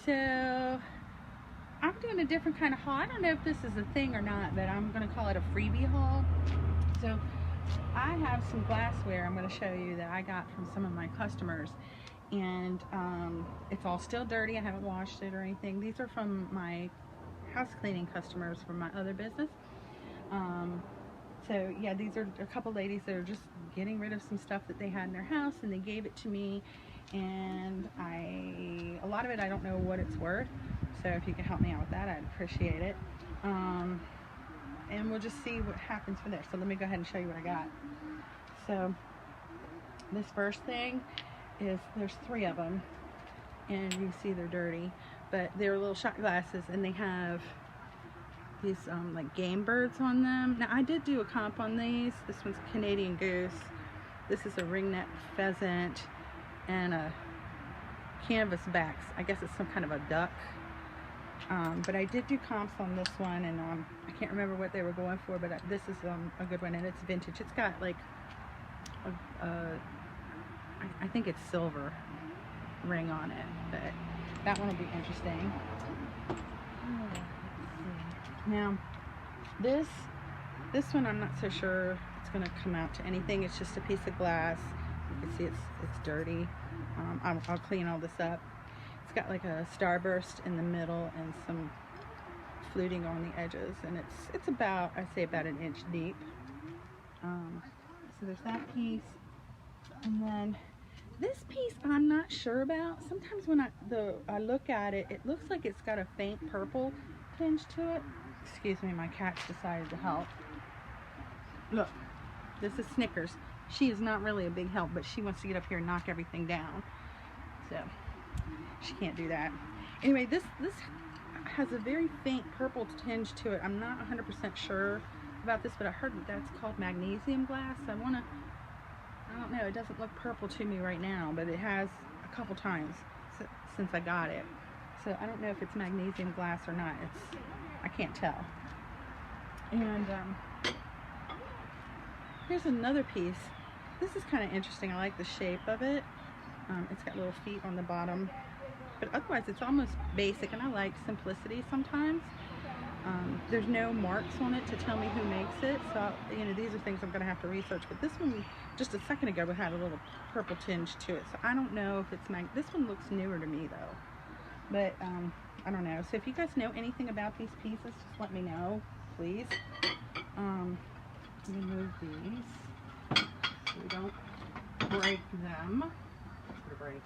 So I'm doing a different kind of haul. I don't know if this is a thing or not, but I'm going to call it a freebie haul. So I have some glassware I'm going to show you that I got from some of my customers, and it's all still dirty. I haven't washed it or anything. These are from my house cleaning customers from my other business. So yeah, these are a couple ladies that are just getting rid of some stuff that they had in their house, and they gave it to me, and a lot of it I don't know what it's worth, so if you can help me out with that, I'd appreciate it. And we'll just see what happens from there. So let me go ahead and show you what I got. So this first thing is, there's 3 of them, and you can see they're dirty, but they're little shot glasses, and they have these like game birds on them. Now I did do a comp on these. This one's a Canadian goose. This is a ringneck pheasant and a canvas backs. I guess it's some kind of a duck. But I did do comps on this one, and I can't remember what they were going for, but this is a good one, and it's vintage. It's got like I think it's silver ring on it, but that one will be interesting. Now this one I'm not so sure it's going to come out to anything. It's just a piece of glass. You can see it's dirty. I'll clean all this up. It's got like a starburst in the middle and some fluting on the edges, and it's about, I'd say about 1 inch deep. So there's that piece, and then this piece I'm not sure about. Sometimes when I look at it, it looks like it's got a faint purple tinge to it. Excuse me, my cat's decided to help. Look, this is Snickers. She is not really a big help, but she wants to get up here and knock everything down, so she can't do that. Anyway, this has a very faint purple tinge to it. I'm not 100% sure about this, but I heard that's called magnesium glass. I don't know, it doesn't look purple to me right now, but it has a couple times since I got it. So I don't know if it's magnesium glass or not. I can't tell. And here's another piece. This is kind of interesting. I like the shape of it. It's got little feet on the bottom, but otherwise it's almost basic, and I like simplicity sometimes. There's no marks on it to tell me who makes it, so these are things I'm going to have to research. But this one, just a second ago, had a little purple tinge to it, so I don't know if it's this one looks newer to me though, but I don't know. So if you guys know anything about these pieces, just let me know, please. Let me move these so we don't break them. Give it a break.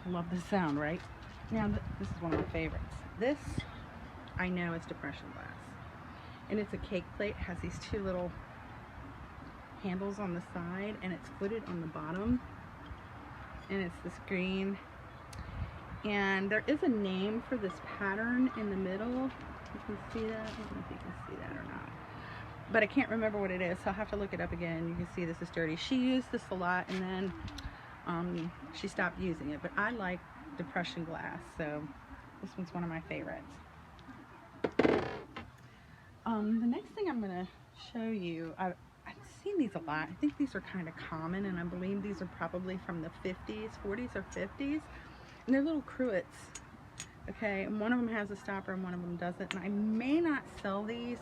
Love the sound, right? Now this is one of my favorites. This I know is depression glass, and it's a cake plate. It has these 2 little handles on the side, and it's fluted on the bottom, and it's this green, and there is a name for this pattern in the middle. You can see that. I don't know if you can see that or not, but I can't remember what it is, so I'll have to look it up again. You can see this is dirty. She used this a lot, and then she stopped using it, but I like depression glass, so this one's one of my favorites. The next thing I'm going to show you, I've seen these a lot. I think these are kind of common, and I believe these are probably from the 40s or 50s, and they're little cruets. Okay, and one of them has a stopper and one of them doesn't, and I may not sell these,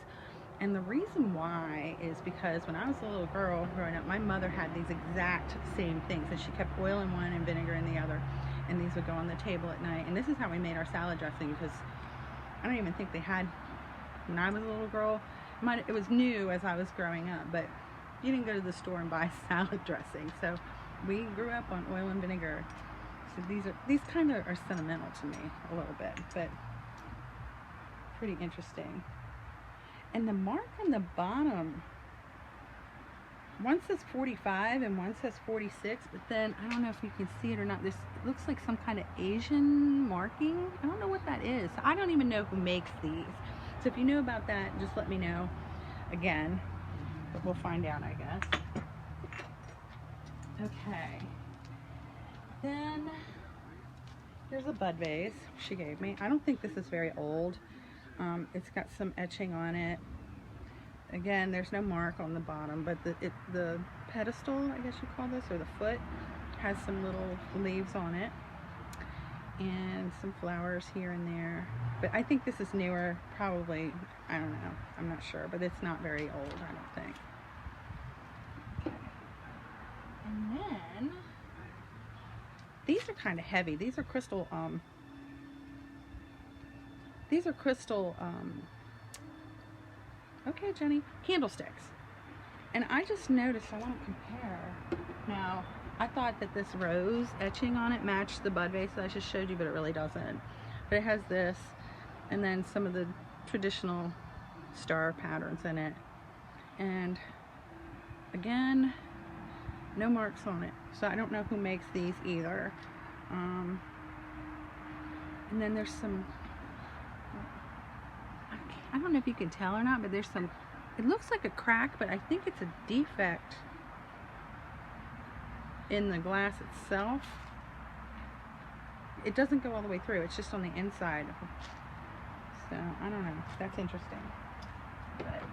and the reason why is because when I was a little girl growing up, my mother had these exact same things, and she kept oil in one and vinegar in the other, and these would go on the table at night, and this is how we made our salad dressing, because I don't even think they had, when I was a little girl, it was new as I was growing up, but you didn't go to the store and buy salad dressing, so we grew up on oil and vinegar. So these kind of are sentimental to me a little bit, but pretty interesting. And the mark on the bottom, one says 45 and one says 46, but then I don't know if you can see it or not. It looks like some kind of Asian marking. I don't know what that is. I don't even know who makes these. So if you know about that, just let me know again, but we'll find out, I guess. Okay. Then there's a bud vase she gave me. I don't think this is very old. It's got some etching on it. Again, there's no mark on the bottom, but the pedestal, I guess you call this, or the foot, has some little leaves on it. and some flowers here and there. But I think this is newer, probably. I don't know, I'm not sure, but it's not very old, I don't think. And then these are kind of heavy. These are crystal okay, Jenny, candlesticks. And I just noticed, I want to compare. Now, I thought that this rose etching on it matched the bud vase that I just showed you, but it really doesn't. But it has this, and then some of the traditional star patterns in it. And again, no marks on it. So I don't know who makes these either. And then there's some, I don't know if you can tell or not, but there's some, it looks like a crack, but I think it's a defect in the glass itself. It doesn't go all the way through, it's just on the inside. So I don't know, that's interesting. But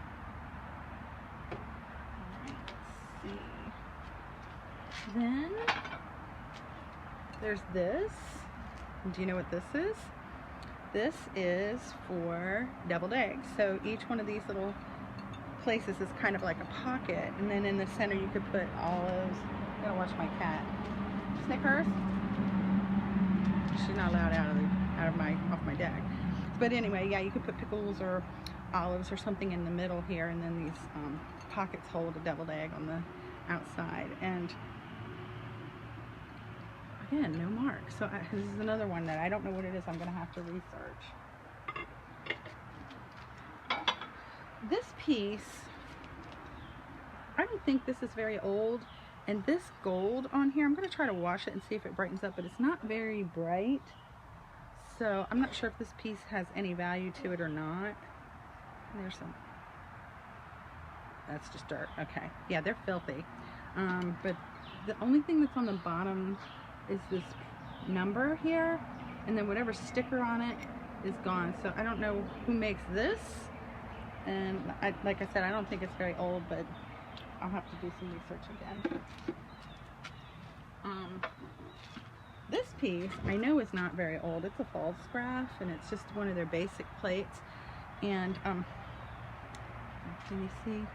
let's see. Then there's this. Do you know what this is? This is for deviled eggs. So each one of these little places is kind of like a pocket, and then in the center you could put olives. I gotta watch my cat. Snickers. She's not allowed off my deck. But anyway, yeah, you could put pickles or olives or something in the middle here, and then these pockets hold a deviled egg on the outside. And again, no mark. So this is another one that I don't know what it is. I'm gonna have to research. This piece, I don't think this is very old. And this gold on here, I'm going to try to wash it and see if it brightens up, but it's not very bright. So I'm not sure if this piece has any value to it or not. There's some, that's just dirt. Okay, yeah, they're filthy. But the only thing that's on the bottom is this number here, and then whatever sticker on it is gone. So I don't know who makes this. And like I said, I don't think it's very old, but I'll have to do some research again. This piece I know is not very old. It's a false graph, and it's just one of their basic plates. And can you see?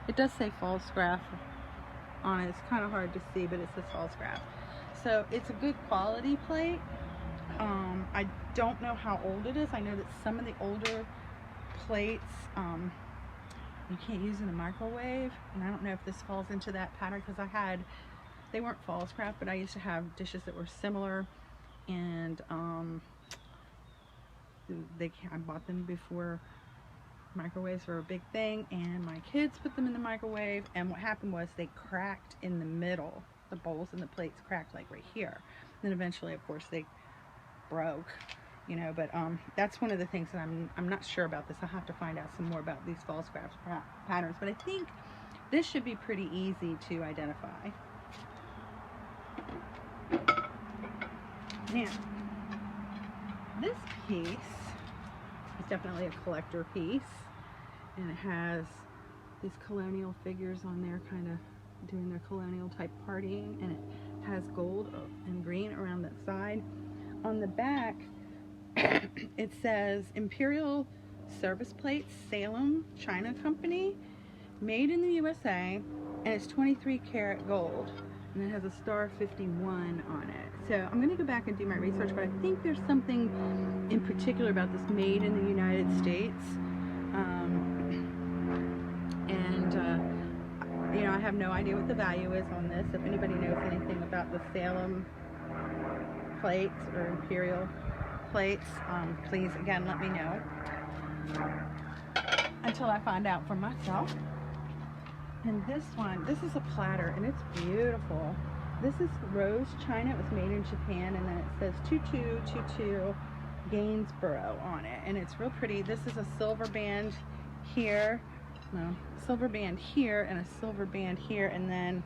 It does say false graph on it. It's kind of hard to see, but it says false graph. So it's a good quality plate. I don't know how old it is. I know that some of the older plates you can't use in the microwave, and I don't know if this falls into that pattern, because they weren't false graph, but I used to have dishes that were similar, and I bought them before microwaves were a big thing, and my kids put them in the microwave, and what happened was they cracked in the middle. The bowls and the plates cracked like right here. Then eventually, of course, they broke. You know, but that's one of the things that I'm not sure about this. I'll have to find out some more about these false graph patterns, but I think this should be pretty easy to identify. Now, this piece is definitely a collector piece, and it has these colonial figures on there, kind of doing their colonial type partying, and it has gold and green around that side. On the back, it says Imperial Service Plates, Salem, China Company, made in the USA, and it's 23 karat gold, and it has a star 51 on it. So I'm going to go back and do my research, but I think there's something in particular about this made in the United States. You know, I have no idea what the value is on this. If anybody knows anything about the Salem plates or Imperial plates, please again let me know until I find out for myself. And this one, this is a platter, and it's beautiful. This is rose china. It was made in Japan, and then it says 2222 Gainsborough on it, and it's real pretty. This is a silver band here, no, silver band here, and a silver band here, and then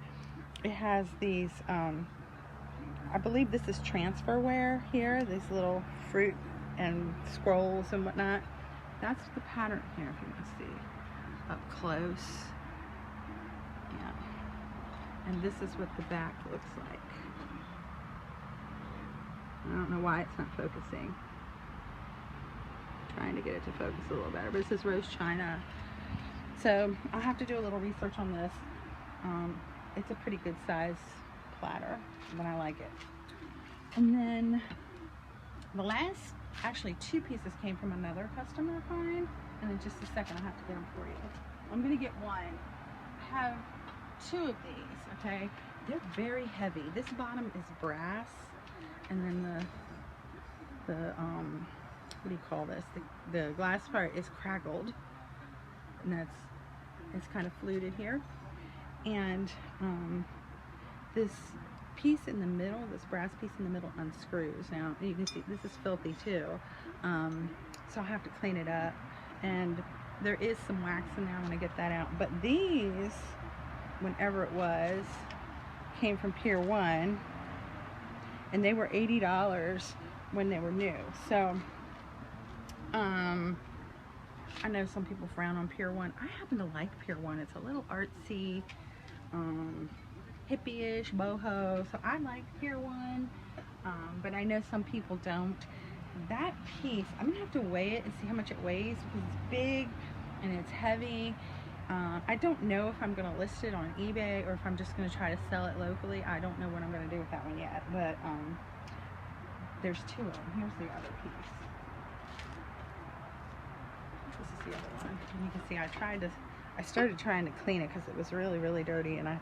it has these I believe this is transferware here, these little fruit and scrolls and whatnot. That's the pattern here, if you want to see up close. Yeah. And this is what the back looks like. don't know why it's not focusing. Trying to get it to focus a little better, but it says Rose China. So I'll have to do a little research on this. It's a pretty good size platter, but I like it. And then the last, actually 2 pieces came from another customer of mine, and in just a second I'll have to get them for you. I'm gonna get one. I have 2 of these, okay? They're very heavy. This bottom is brass, and then the what do you call this? The glass part is crackled, and it's kind of fluted here. And this piece in the middle, this brass piece in the middle unscrews. Now you can see this is filthy too, so I'll have to clean it up, and there is some wax in there. I'm gonna get that out. But these, whenever it was, came from Pier 1, and they were $80 when they were new. So I know some people frown on Pier 1. I happen to like Pier 1. It's a little artsy, hippie-ish, boho, so I like Pier 1, but I know some people don't. That piece, I'm gonna have to weigh it and see how much it weighs, because it's big and it's heavy. I don't know if I'm gonna list it on eBay or if I'm just gonna try to sell it locally. I don't know what I'm gonna do with that one yet, but there's 2 of them. Here's the other piece. This is the other one. And you can see I started trying to clean it because it was really, really dirty, and I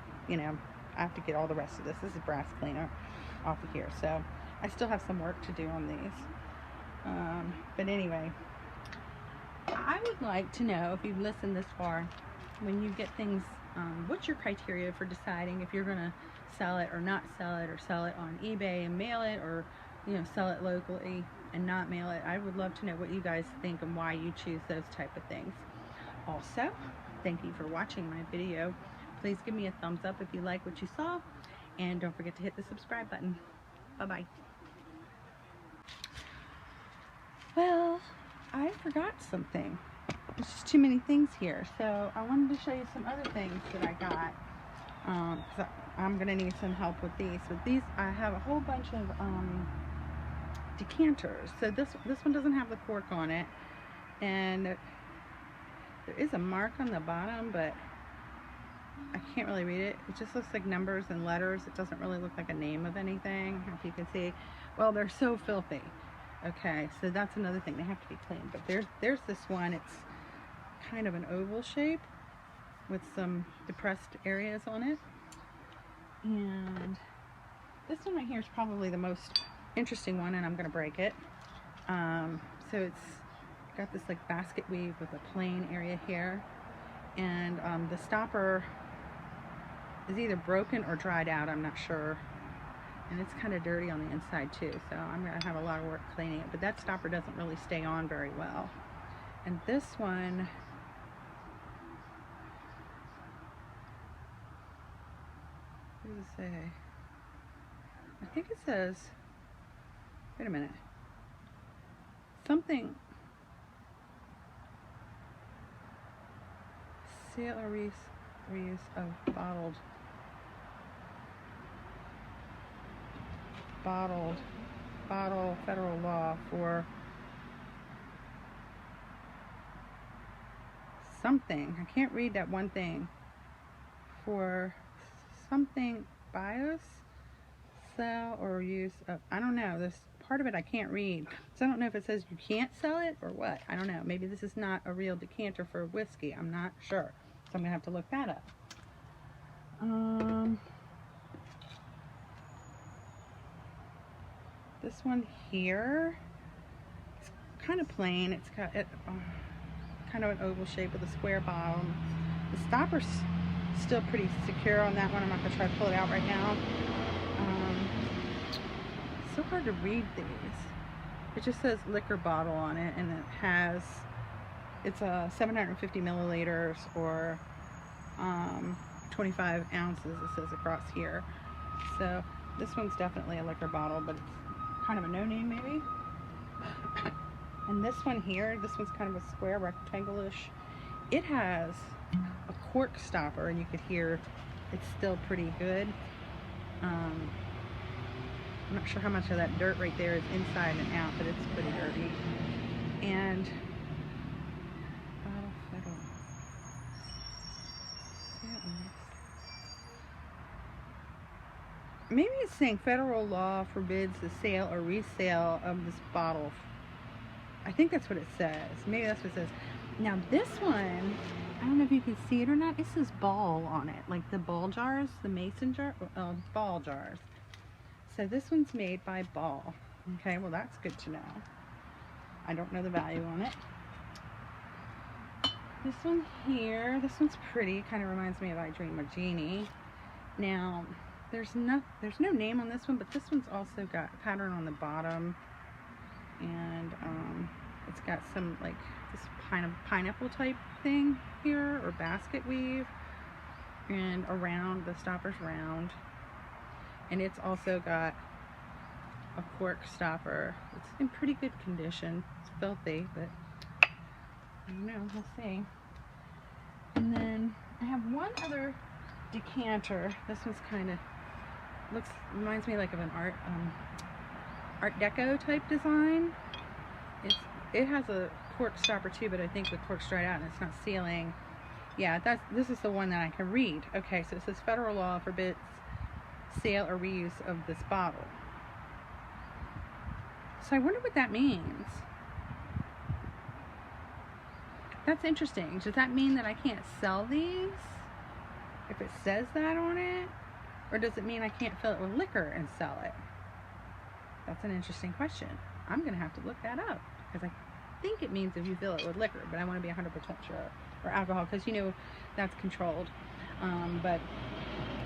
have to get all the rest of this. This is brass cleaner off of here, so I still have some work to do on these. But anyway, I would like to know, if you've listened this far, when you get things, what's your criteria for deciding if you're gonna sell it or not sell it, or sell it on eBay and mail it, or sell it locally and not mail it. I would love to know what you guys think and why you choose those type of things. Also, thank you for watching my video. Please give me a thumbs up if you like what you saw, and don't forget to hit the subscribe button. Bye-bye. Well, I forgot something. There's just too many things here, so I wanted to show you some other things that I got, because I'm going to need some help with these. With these, I have a whole bunch of decanters. So this one doesn't have the cork on it, and there is a mark on the bottom, but I can't really read it. It just looks like numbers and letters. It doesn't really look like a name of anything, if you can see. Well, they're so filthy. Okay, so that's another thing. They have to be cleaned. But there's this one. It's kind of an oval shape with some depressed areas on it. And this one right here is probably the most interesting one, and I'm going to break it. So it's got this like basket weave with a plain area here. And the stopper is either broken or dried out, I'm not sure. And it's kind of dirty on the inside too, so I'm going to have a lot of work cleaning it. But that stopper doesn't really stay on very well. And this one, what does it say? I think it says, wait a minute, something, sale or reuse of bottle federal law for something. I can't read that one thing. For something bios, sell or use of, I don't know, this part of it I can't read, so I don't know if it says you can't sell it or what. I don't know, maybe this is not a real decanter for whiskey, I'm not sure, so I'm gonna have to look that up. This one here, it's kind of plain. It's got kind of an oval shape with a square bottom. The stopper's still pretty secure on that one. I'm not going to try to pull it out right now. It's so hard to read these. It just says liquor bottle on it, and it has, it's 750 milliliters or 25 ounces, it says across here. So this one's definitely a liquor bottle, but it's kind of a no-name maybe. And this one here, this one's kind of a square, rectangle-ish. It has a cork stopper, and you could hear it's still pretty good. I'm not sure how much of that dirt right there is inside and out, but it's pretty dirty. And bottle federal. Maybe it's saying federal law forbids the sale or resale of this bottle. I think that's what it says. Maybe that's what it says. Now this one, I don't know if you can see it or not. It says ball on it, like the ball jars, the mason jar, ball jars. So this one's made by Ball. Okay, well that's good to know. I don't know the value on it. This one here, this one's pretty. Kind of reminds me of I Dream of Jeannie. Now, there's no name on this one, but this one's also got a pattern on the bottom, and it's got some like this pineapple type thing here, or basket weave, and around the stopper's round, and it's also got a cork stopper. It's in pretty good condition. It's filthy, but I don't know. We'll see. And then I have one other decanter. This one's kind of reminds me like of an art deco type design. It has a cork stopper too, but I think the cork's dried out and it's not sealing. Yeah, this is the one that I can read. Okay, so it says federal law forbids sale or reuse of this bottle. So I wonder what that means. That's interesting. Does that mean that I can't sell these if it says that on it? Or does it mean I can't fill it with liquor and sell it? That's an interesting question. I'm going to have to look that up, because I think it means if you fill it with liquor, but I want to be 100% sure. Or alcohol, because you know that's controlled. But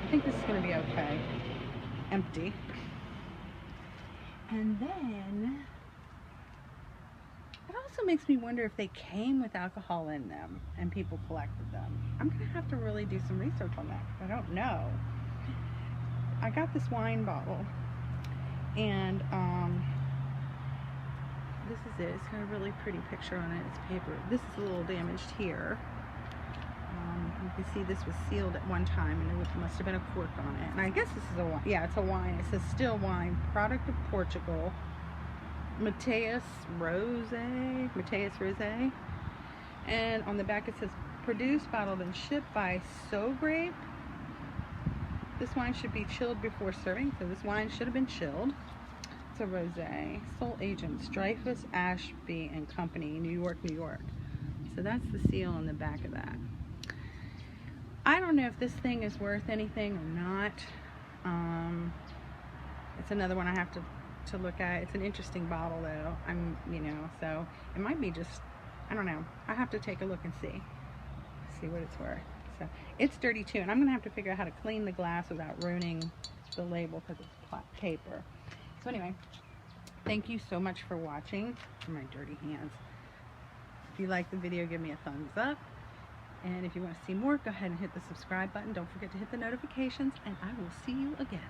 I think this is going to be okay. Empty. And then it also makes me wonder if they came with alcohol in them and people collected them. I'm going to have to really do some research on that, because I don't know. I got this wine bottle, and this is it. It's got a really pretty picture on it. It's paper. This is a little damaged here. You can see this was sealed at one time, and there must have been a cork on it. And I guess this is a wine. Yeah, it's a wine. It says still wine, product of Portugal, Mateus Rosé. And on the back it says produced, bottled, and shipped by Grape. This wine should be chilled before serving, so this wine should have been chilled. It's a rosé. Sole agents, Dreyfus, Ashby and Company, New York, New York. So that's the seal on the back of that. I don't know if this thing is worth anything or not. It's another one I have to look at. It's an interesting bottle though. So it might be just, I don't know. I have to take a look and see what it's worth. So it's dirty too, and I'm gonna have to figure out how to clean the glass without ruining the label, because it's paper. So anyway, thank you so much for watching. My dirty hands. If you like the video, give me a thumbs up, and if you want to see more, go ahead and hit the subscribe button. Don't forget to hit the notifications, and I will see you again.